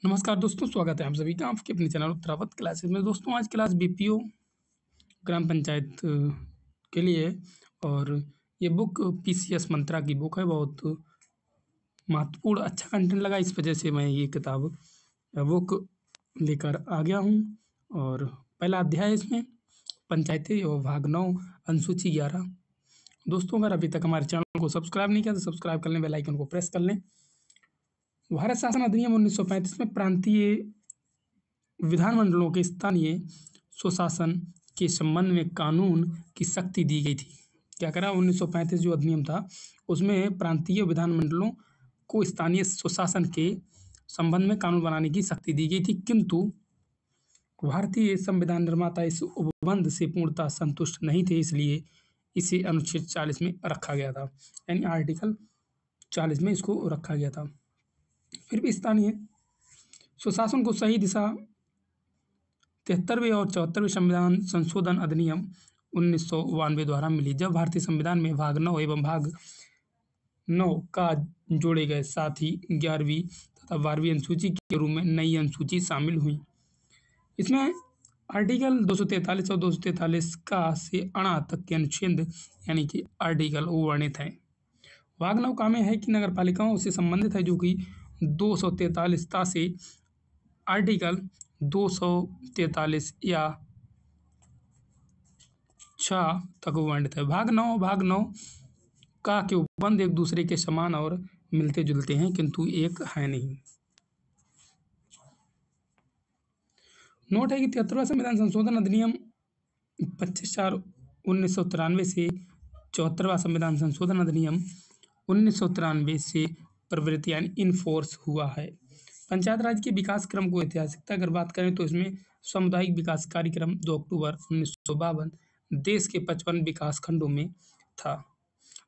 नमस्कार दोस्तों, स्वागत है आप सभी का आपके अपने चैनल उत्तरावत क्लासेस में। दोस्तों आज क्लास बीपीओ ग्राम पंचायत के लिए है और ये बुक पीसीएस मंत्रा की बुक है। बहुत महत्वपूर्ण अच्छा कंटेंट लगा, इस वजह से मैं ये किताब बुक लेकर आ गया हूँ। और पहला अध्याय इसमें पंचायतें और भाग 9 अनुसूची 11। दोस्तों अगर अभी तक हमारे चैनल को सब्सक्राइब नहीं किया तो सब्सक्राइब कर लें, बेल आइकन को प्रेस कर लें। भारत शासन अधिनियम 1935 में प्रांतीय विधानमंडलों के स्थानीय स्वशासन के संबंध में कानून की शक्ति दी गई थी। क्या करा 1935 जो अधिनियम था उसमें प्रांतीय विधानमंडलों को स्थानीय स्वशासन के संबंध में कानून बनाने की शक्ति दी गई थी, किंतु भारतीय संविधान निर्माता इस उपबंध से पूर्णतः संतुष्ट नहीं थे, इसलिए इसे अनुच्छेद 40 में रखा गया था। यानी आर्टिकल 40 में इसको रखा गया था। फिर भी स्थानीय स्वशासन को सही दिशा 73वें और 74वें संविधान संशोधन अधिनियम 1992 द्वारा मिली, जब भारतीय संविधान में भाग 9 एवं भाग 9 का जोड़े गए, साथ ही 11वीं तथा 12वीं अनुसूची के रूप में नई अनुसूची शामिल हुई। इसमें आर्टिकल 243 और 243 का से अणा तक के अनुच्छेद यानी कि आर्टिकल वर्णित हैं। भाग 9 का में है कि नगर पालिकाओं से संबंधित है, जो कि 243 से आर्टिकल 243 या 6 तक वर्णित है। भाग 9 का के उपबंध एक दूसरे के समान और मिलते जुलते हैं, किंतु एक है नहीं। नोट है कि 73वां संविधान संशोधन अधिनियम 25/4/1993 से 74वां संविधान संशोधन अधिनियम 1993 से प्रवृत्ति यानी इन फोर्स हुआ है। पंचायत राज के विकास क्रम को ऐतिहासिकता अगर बात करें तो इसमें सामुदायिक विकास कार्यक्रम 2 अक्टूबर 1952 देश के 55 विकास खंडों में था।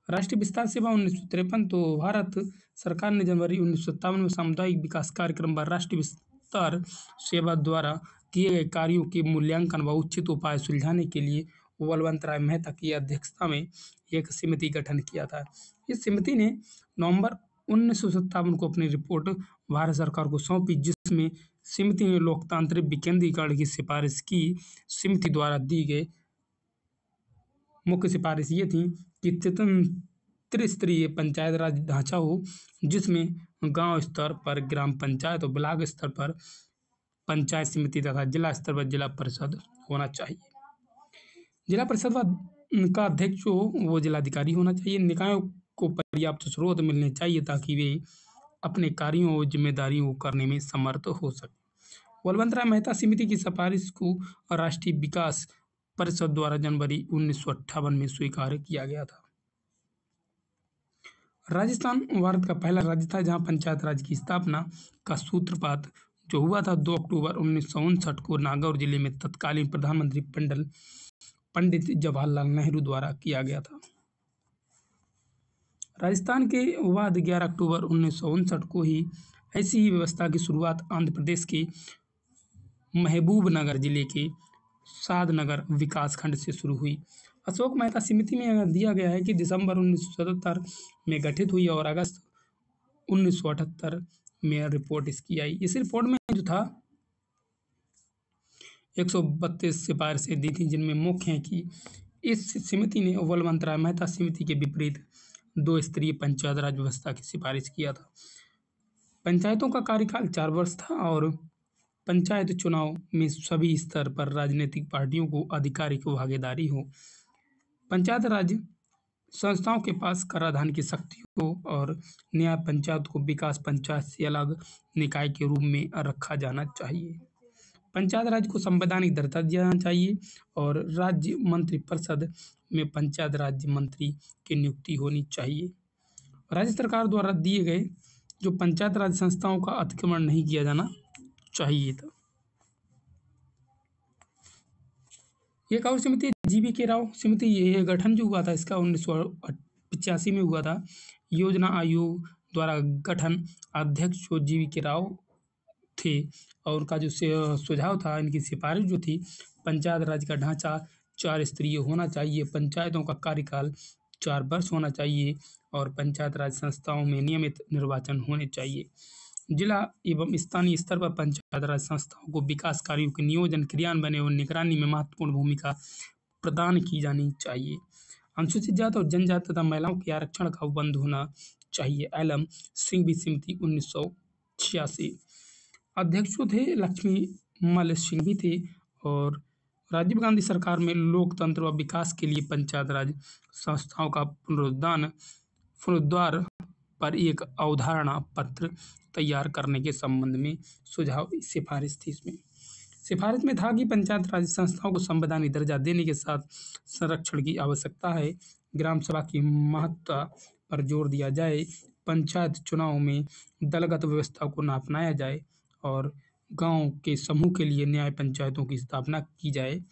राष्ट्रीय विस्तार सेवा 1953, तो भारत सरकार ने जनवरी 1957 में सामुदायिक विकास कार्यक्रम व राष्ट्रीय विस्तार सेवा द्वारा किए गए कार्यों के मूल्यांकन व उचित उपाय सुलझाने के लिए बलवंत राय मेहता की अध्यक्षता में एक समिति गठन किया था। इस समिति ने नवंबर 1957 को अपनी रिपोर्ट भारत सरकार को सौंपी, जिसमें समिति ने लोकतांत्रिक विकेंद्रीकरण की सिफारिश की। समिति द्वारा दी गई मुख्य सिफारिश ये थी कि त्रिस्तरीय पंचायत राज ढांचा हो, जिसमें गांव स्तर पर ग्राम पंचायत और ब्लॉक स्तर पर पंचायत समिति तथा जिला स्तर पर जिला परिषद होना चाहिए। जिला परिषद का अध्यक्ष जो वो जिलाधिकारी होना चाहिए। निकायों को पर्याप्त स्रोत मिलने चाहिए ताकि वे अपने कार्यों और जिम्मेदारियों को करने में समर्थ हो सके। बलवंत राय मेहता समिति की सिफारिश को राष्ट्रीय विकास परिषद द्वारा जनवरी 1958 में स्वीकार किया गया था। राजस्थान भारत का पहला राज्य था जहां पंचायत राज की स्थापना का सूत्रपात जो हुआ था 2 अक्टूबर 1959 को नागौर जिले में तत्कालीन प्रधानमंत्री पंडित जवाहरलाल नेहरू द्वारा किया गया था। राजस्थान के बाद 11 अक्टूबर 1959 को ही ऐसी ही व्यवस्था की शुरुआत आंध्र प्रदेश के महबूबनगर जिले के सादनगर विकास खंड से शुरू हुई। अशोक मेहता समिति में दिया गया है कि दिसंबर 1977 में गठित हुई और अगस्त 1978 में रिपोर्ट इसकी आई। इस रिपोर्ट में जो था 132 सिफारिशें दी थी, जिनमें मुख्य है कि इस समिति ने बलवंत राय मेहता समिति के विपरीत 2 स्तरीय पंचायत राज व्यवस्था की सिफारिश किया था। पंचायतों का कार्यकाल 4 वर्ष था और पंचायत चुनाव में सभी स्तर पर राजनीतिक पार्टियों को आधिकारिक भागीदारी हो। पंचायत राज संस्थाओं के पास कराधान की शक्ति हो और न्याय पंचायत को विकास पंचायत से अलग निकाय के रूप में रखा जाना चाहिए। पंचायत राज को संवैधानिक दर्जा दिया जाना चाहिए और राज्य मंत्रिपरिषद में पंचायत राज्य मंत्री की नियुक्ति होनी चाहिए। राज्य सरकार द्वारा दिए गए जो पंचायत राज संस्थाओं का अतिक्रमण नहीं किया जाना चाहिए था। एक और समिति जीवी के राव समिति, ये गठन जो हुआ था इसका 1985 में हुआ था। योजना आयोग द्वारा गठन अध्यक्ष जो जीवी के राव थे और उनका जो सुझाव था, इनकी सिफारिश जो थी, पंचायत राज का ढांचा 4 स्तरीय होना चाहिए, पंचायतों का कार्यकाल 4 वर्ष होना चाहिए और पंचायत राज संस्थाओं में नियमित निर्वाचन होने चाहिए। जिला एवं स्थानीय स्तर पर पंचायत राज संस्थाओं को विकास कार्यों के नियोजन, क्रियान्वयन एवं निगरानी में महत्वपूर्ण भूमिका प्रदान की जानी चाहिए। अनुसूचित जाति और जनजाति तथा महिलाओं के आरक्षण का बंद होना चाहिए। एलम सिंघवी समिति 1986। अध्यक्ष जो थे लक्ष्मी मल सिंघवी थे और राजीव गांधी सरकार में लोकतंत्र व विकास के लिए पंचायत राज संस्थाओं का पुनरुद्धार पर एक अवधारणा पत्र तैयार करने के संबंध में सुझाव सिफारिश थी। इसमें सिफारिश में था कि पंचायत राज संस्थाओं को संवैधानिक दर्जा देने के साथ संरक्षण की आवश्यकता है। ग्राम सभा की महत्ता पर जोर दिया जाए। पंचायत चुनाव में दलगत व्यवस्था को न अपनाया जाए और गांव के समूह के लिए न्याय पंचायतों की स्थापना की जाए।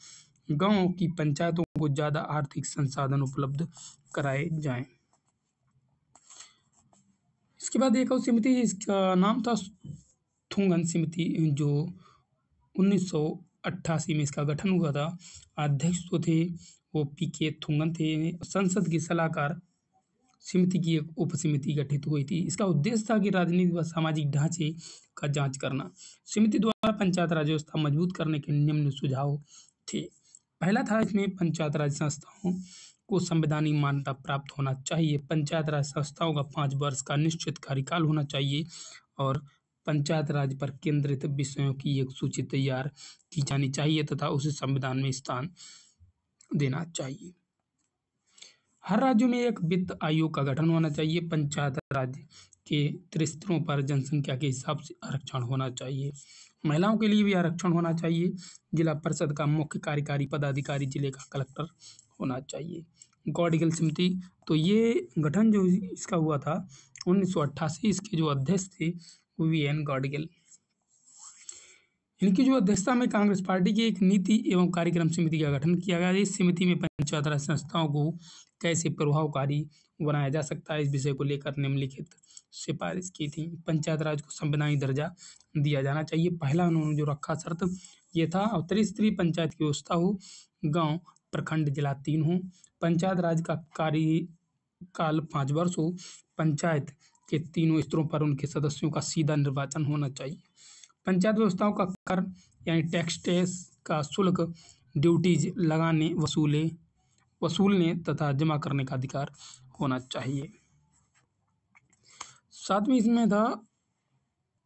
गांव की पंचायतों को ज़्यादा आर्थिक संसाधन उपलब्ध कराए जाएं। इसके बाद एक और समिति, इसका नाम था थुंगन समिति, जो 1988 में इसका गठन हुआ था। अध्यक्ष जो थे वो पीके थुंगन थे। संसद की सलाहकार समिति की एक उप समिति गठित हुई थी। इसका उद्देश्य था कि राजनीतिक व सामाजिक ढांचे का जांच करना। समिति द्वारा पंचायत राज व्यवस्था मजबूत करने के निम्न सुझाव थे। पहला था, इसमें पंचायत राज संस्थाओं को संवैधानिक मान्यता प्राप्त होना चाहिए। पंचायत राज संस्थाओं का 5 वर्ष का निश्चित कार्यकाल होना चाहिए और पंचायत राज पर केंद्रित विषयों की एक सूची तैयार की जानी चाहिए तथा उसे संविधान में स्थान देना चाहिए। हर राज्य में एक वित्त आयोग का गठन होना चाहिए। पंचायत राज के त्रिस्तरों पर जनसंख्या के हिसाब से आरक्षण होना चाहिए। महिलाओं के लिए भी आरक्षण होना चाहिए। जिला परिषद का मुख्य कार्यकारी पदाधिकारी जिले का कलेक्टर होना चाहिए। गौडगिल समिति, तो ये गठन जो इसका हुआ था 1988। इसके जो अध्यक्ष थे वीएन गौडगिल। इनकी जो अध्यक्षता में कांग्रेस पार्टी की एक नीति एवं कार्यक्रम समिति का गठन किया गया। इस समिति में पंचायत राज संस्थाओं को कैसे प्रभावकारी बनाया जा सकता है, इस विषय को लेकर निम्नलिखित सिफारिश की थी। पंचायत राज को संवैधानिक दर्जा दिया जाना चाहिए। पहला उन्होंने जो रखा शर्त ये था, त्रिस्तरीय पंचायत की व्यवस्था हो, गांव प्रखंड जिला 3 हो, पंचायत राज का कार्यकाल 5 वर्ष हो, पंचायत के तीनों स्तरों पर उनके सदस्यों का सीधा निर्वाचन होना चाहिए। पंचायत व्यवस्थाओं का कर यानी टैक्स का शुल्क, ड्यूटीज लगाने, वसूलने तथा जमा करने का अधिकार होना चाहिए। सातवीं इसमें था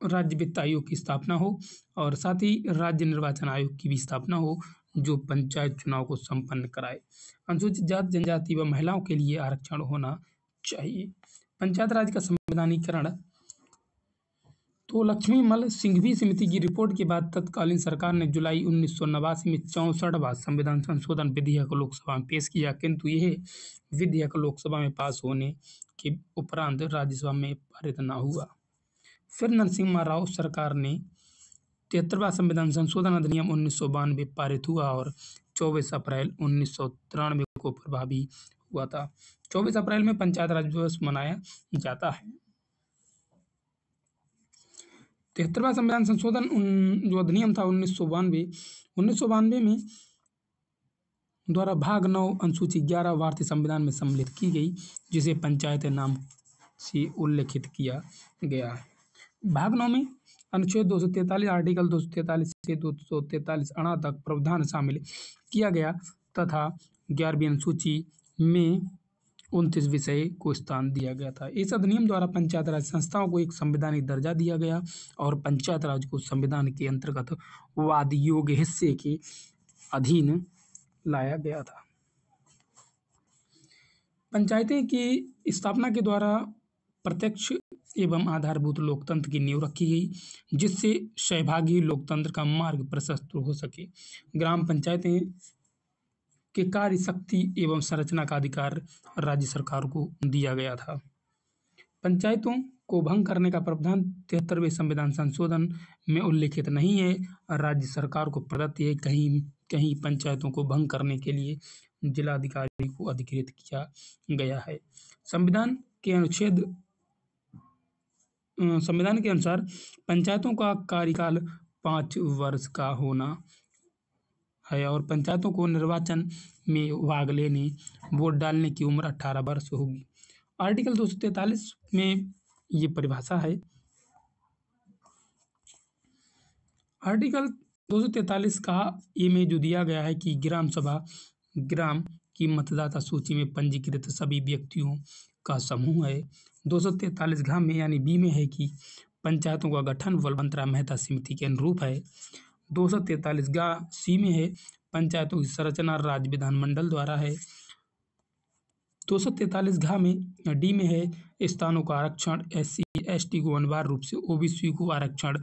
राज्य वित्त आयोग की स्थापना हो और साथ ही राज्य निर्वाचन आयोग की भी स्थापना हो जो पंचायत चुनाव को संपन्न कराए। अनुसूचित जाति जनजाति व महिलाओं के लिए आरक्षण होना चाहिए। पंचायत राज का संवैधानिकरण, तो लक्ष्मी मल सिंघवी समिति की रिपोर्ट के बाद तत्कालीन सरकार ने जुलाई 1989 में 64वां संविधान संशोधन विधेयक लोकसभा में पेश किया, किंतु यह विधेयक लोकसभा में पास होने के उपरांत राज्यसभा में पारित न हुआ। फिर नरसिम्हा राव सरकार ने 73वां संविधान संशोधन अधिनियम 1992 पारित हुआ और 24 अप्रैल 1993 को प्रभावी हुआ था। 24 अप्रैल में पंचायत राज दिवस मनाया जाता है। 73वां संविधान संशोधन जो अधिनियम था 1992 में द्वारा भाग 9 अनुसूची 11 भारतीय संविधान में सम्मिलित की गई, जिसे पंचायत नाम से उल्लेखित किया गया है। भाग 9 में अनुच्छेद 243 आर्टिकल 243 से 243 अणा तक प्रावधान शामिल किया गया तथा 11वीं अनुसूची में 29 विषय को स्थान दिया गया था। इस अधिनियम द्वारा पंचायत राज संस्थाओं को एक संवैधानिक दर्जा दिया गया और पंचायत राज को संविधान के अंतर्गत वाद योग्य हिस्से के अधीन लाया गया था। पंचायतें की स्थापना के द्वारा प्रत्यक्ष एवं आधारभूत लोकतंत्र की नींव रखी गई, जिससे सहभागी लोकतंत्र का मार्ग प्रशस्त हो सके। ग्राम पंचायतें के कार्य शक्ति एवं संरचना का अधिकार राज्य सरकार को दिया गया था। पंचायतों को भंग करने का प्रावधान 73वें संविधान संशोधन में उल्लेखित नहीं है। राज्य सरकार को प्रदत्त है। कहीं कहीं पंचायतों को भंग करने के लिए जिलाधिकारी को अधिकृत किया गया है। संविधान के अनुसार पंचायतों का कार्यकाल 5 वर्ष का होना है और पंचायतों को निर्वाचन में भाग लेने, वोट डालने की उम्र 18 वर्ष होगी। आर्टिकल 243 में ये परिभाषा है। आर्टिकल 243 का ए में जो दिया गया है कि ग्राम की मतदाता सूची में पंजीकृत सभी व्यक्तियों का समूह है। 243 घ में यानी बी में है कि पंचायतों का गठन बलवंतराव मेहता समिति के अनुरूप है। 243 ग सी में है पंचायतों की संरचना राज्य विधानमंडल द्वारा है। 243 घ में डी में है स्थानों का आरक्षण SC ST को अनिवार्य रूप से OBC को आरक्षण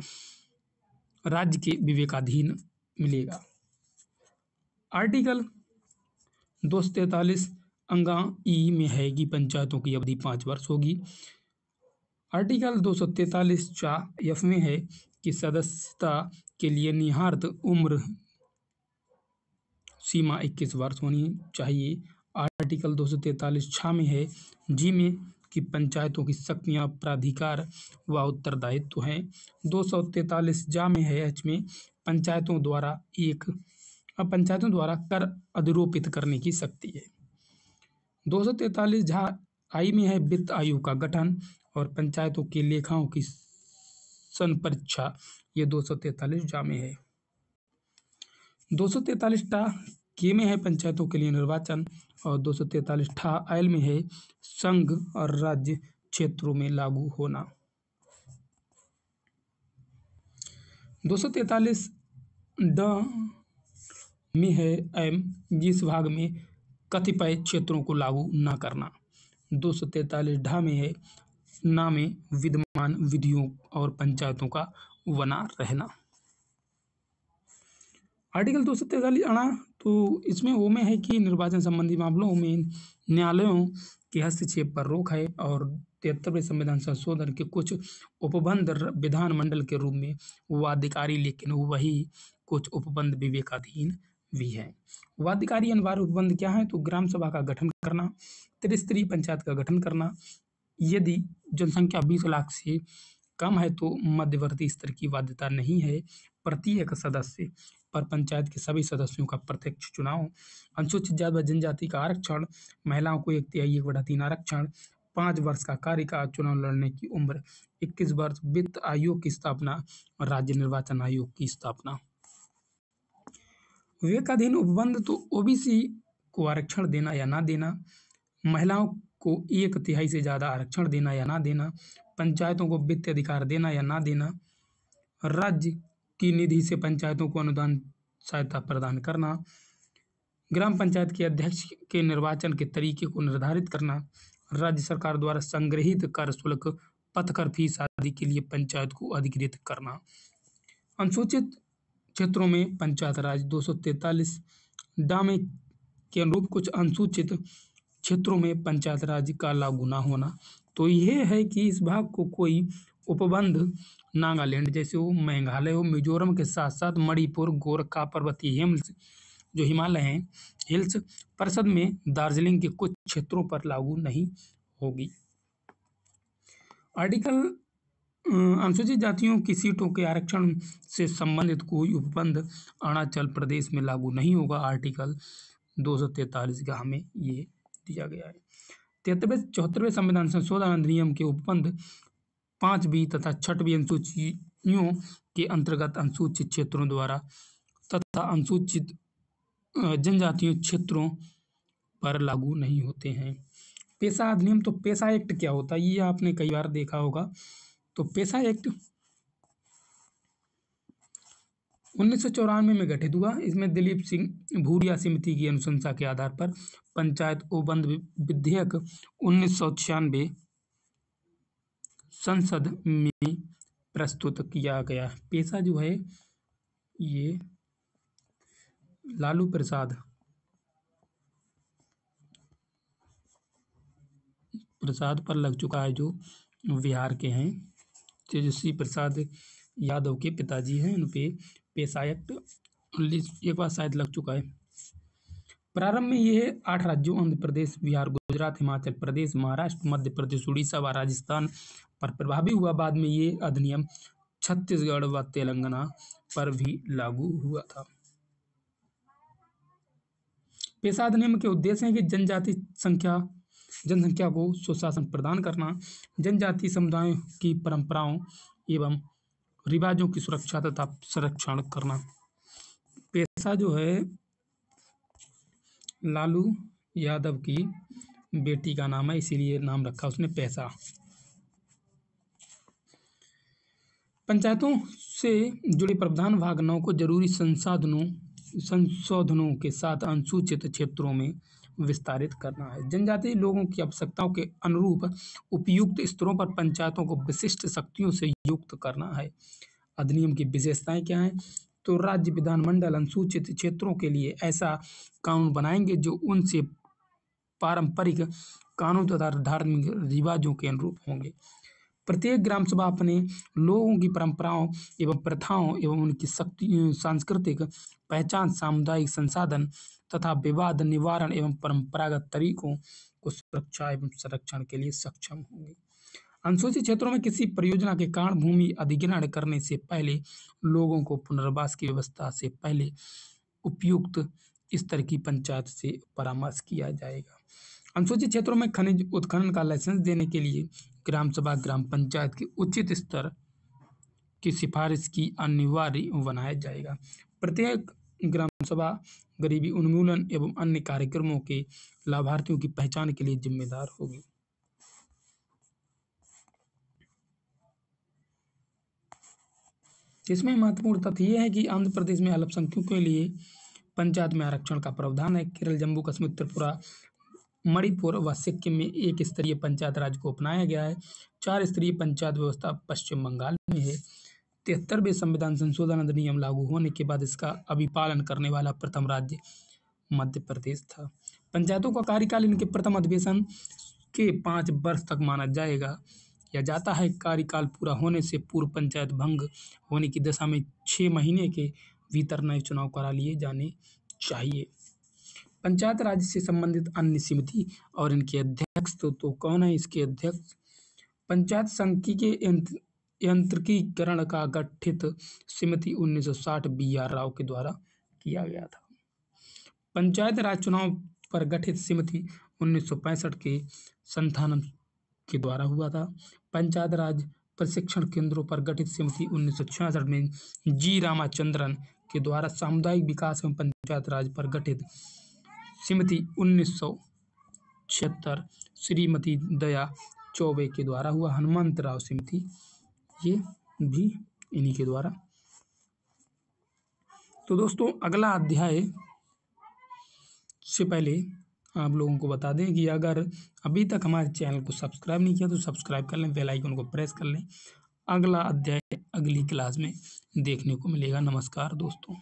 राज्य के विवेकाधीन मिलेगा। आर्टिकल 243 अंगा ई में है कि पंचायतों की अवधि 5 वर्ष होगी। आर्टिकल 243 चा एफ में है कि सदस्यता के लिए निहित उम्र सीमा 21 वर्ष होनी चाहिए। आर्टिकल 243 छा में है जी में कि पंचायतों की शक्तियां, प्राधिकार व उत्तरदायित्व हैं। 243 जा में है एच में पंचायतों द्वारा कर अधिरोपित करने की शक्ति है। 243 झा आई में है वित्त आयोग का गठन और पंचायतों के लेखाओं की संपरीक्षा, ये 243 जा में है। 243 टा के में है पंचायतों के लिए निर्वाचन और 243 ठा एल में है संघ और राज्य क्षेत्रों में लागू होना। 243 ड में है एम जिस भाग में कतिपय क्षेत्रों को लागू न करना। 243 ढा में है ना में विद्यमान विधियों और पंचायतों का बना रहना। आर्टिकल 243 अणा तो इसमें वो में है कि निर्वाचन संबंधी मामलों में न्यायालयों के हस्तक्षेप पर रोक है और 73वें संविधान संशोधन के कुछ उपबंध विधानमंडल के रूप में वादिकारी, लेकिन वही कुछ उपबंध विवेकाधीन भी है। वादिकारी अनिवार्य उपबंध क्या है? तो ग्राम सभा का गठन करना, त्रिस्तरीय पंचायत का गठन करना, यदि जनसंख्या 20 लाख से कम है तो मध्यवर्ती स्तर की बाध्यता नहीं है, प्रत्येक सदस्य पर पंचायत के सभी सदस्यों का प्रत्यक्ष चुनाव, अनुसूचित जाति व जनजाति का आरक्षण, महिलाओं को 1/3 आरक्षण, 5 वर्ष का कार्यकाल, चुनाव लड़ने की उम्र 21 वर्ष, वित्त आयोग की स्थापना, राज्य निर्वाचन आयोग की स्थापना। विवेकाधीन उपबंध तो OBC को आरक्षण देना या ना देना, महिलाओं को 1/3 से ज़्यादा आरक्षण देना या ना देना, पंचायतों को वित्तीय अधिकार देना या ना देना, राज्य की निधि से पंचायतों को अनुदान सहायता प्रदान करना, ग्राम पंचायत के अध्यक्ष के निर्वाचन के तरीके को निर्धारित करना, राज्य सरकार द्वारा संग्रहित कर शुल्क, पथकर फीस आदि के लिए पंचायत को अधिकृत करना। अनुसूचित क्षेत्रों में पंचायत राज 243 डामे के अनुरूप कुछ अनुसूचित क्षेत्रों में पंचायत राज का लागू न होना। तो यह है कि इस भाग को कोई उपबंध नागालैंड जैसे हो, मेघालय हो, मिजोरम के साथ साथ मणिपुर, गोरखा पर्वतीय हिल्स जो हिमालय हैं, हिल्स परिषद में दार्जिलिंग के कुछ क्षेत्रों पर लागू नहीं होगी। आर्टिकल अनुसूचित जातियों की सीटों के आरक्षण से संबंधित कोई उपबंध अरुणाचल प्रदेश में लागू नहीं होगा। आर्टिकल 243 का हमें ये दिया गया है। 74वें संविधान संशोधन अधिनियम के उपबंध 5B तथा 6वीं अनुसूचियों के अंतर्गत अनुसूचित क्षेत्रों द्वारा तथा अनुसूचित जनजातीय क्षेत्रों पर लागू नहीं होते हैं। पेशा अधिनियम, तो पेशा एक्ट क्या होता है ये आपने कई बार देखा होगा। तो पेशा एक्ट 1994 में गठित हुआ। इसमें दिलीप सिंह भूरिया समिति की अनुशंसा के आधार पर पंचायत उपबंध विधेयक 1996 संसद में प्रस्तुत किया गया। पेशा जो है ये लालू प्रसाद पर लग चुका है, जो बिहार के हैं, तेजस्वी प्रसाद यादव के पिताजी हैं। उन पे पेशा एक्ट एक बार शायद लग चुका है। प्रारंभ में ये 8 राज्यों आंध्र प्रदेश, बिहार, गुजरात, हिमाचल प्रदेश, महाराष्ट्र, मध्य प्रदेश, उड़ीसा व राजस्थान पर प्रभावी हुआ। बाद में ये अधिनियम छत्तीसगढ़ व तेलंगाना पर भी लागू हुआ था। पेशा अधिनियम के उद्देश्य है कि जनसंख्या को सुशासन प्रदान करना, जनजातीय समुदायों की परंपराओं एवं रिवाजों की सुरक्षा तथा संरक्षण करना। पेशा जो है लालू यादव की बेटी का नाम है, इसीलिए नाम रखा उसने पैसा। पंचायतों से जुड़े प्रावधान भाग 9 को जरूरी संशोधनों के साथ अनुसूचित क्षेत्रों में विस्तारित करना है। जनजातीय लोगों की आवश्यकताओं के अनुरूप उपयुक्त स्तरों पर पंचायतों को विशिष्ट शक्तियों से युक्त करना है। अधिनियम की विशेषताएं क्या हैं? तो राज्य विधानमंडल अनुसूचित क्षेत्रों के लिए ऐसा कानून बनाएंगे जो उनसे पारंपरिक कानून तथा धार्मिक रिवाजों के अनुरूप होंगे। प्रत्येक ग्राम सभा अपने लोगों की परंपराओं एवं प्रथाओं एवं उनकी सांस्कृतिक पहचान, सामुदायिक संसाधन तथा विवाद निवारण एवं परंपरागत तरीकों को सुरक्षा एवं संरक्षण के लिए सक्षम होंगे। अनुसूचित क्षेत्रों में किसी परियोजना के कारण भूमि अधिग्रहण करने से पहले लोगों को पुनर्वास की व्यवस्था से पहले उपयुक्त स्तर की पंचायत से परामर्श किया जाएगा। अनुसूचित क्षेत्रों में खनिज उत्खनन का लाइसेंस देने के लिए ग्राम सभा ग्राम पंचायत के उचित स्तर की सिफारिश की अनिवार्य बनाया जाएगा। प्रत्येक ग्राम सभा गरीबी उन्मूलन एवं अन्य कार्यक्रमों के लाभार्थियों की पहचान के लिए जिम्मेदार होगी। इसमें महत्वपूर्ण तथ्य यह है कि आंध्र प्रदेश में अल्पसंख्यकों के लिए पंचायत में आरक्षण का प्रावधान है। केरल, जम्मू कश्मीर, त्रिपुरा, मणिपुर व सिक्किम में एक स्तरीय पंचायत राज को अपनाया गया है। 4 स्तरीय पंचायत व्यवस्था पश्चिम बंगाल में है। 73वें संविधान संशोधन अधिनियम लागू होने के बाद इसका अभिपालन करने वाला प्रथम राज्य मध्य प्रदेश था। पंचायतों का कार्यकाल इनके प्रथम अधिवेशन के 5 वर्ष तक माना जाता है। कार्यकाल पूरा होने से पूर्व पंचायत भंग होने की दशा में 6 महीने के भीतर नए चुनाव करा लिए जाने चाहिए। पंचायत राज से संबंधित अन्य समिति और इनके अध्यक्ष तो कौन है इसके अध्यक्ष? पंचायत सांख्यिकी के यंत्रीकरण का गठित समिति 1960 BR राव के द्वारा किया गया था। पंचायत राज चुनाव पर गठित समिति 1965 के संथानम के द्वारा हुआ था। पंचायत राज प्रशिक्षण केंद्रों पर गठित समिति 1966 में जी रामाचंद्रन के द्वारा सामुदायिक विकास एवं पंचायत राज पर गठित समिति 1976 श्रीमती दया चौबे के द्वारा हुआ। हनुमंतराव समिति ये भी इन्हीं के द्वारा। तो दोस्तों अगला अध्याय से पहले आप लोगों को बता दें कि अगर अभी तक हमारे चैनल को सब्सक्राइब नहीं किया तो सब्सक्राइब कर लें, बेल आइकन को प्रेस कर लें। अगला अध्याय अगली क्लास में देखने को मिलेगा। नमस्कार दोस्तों।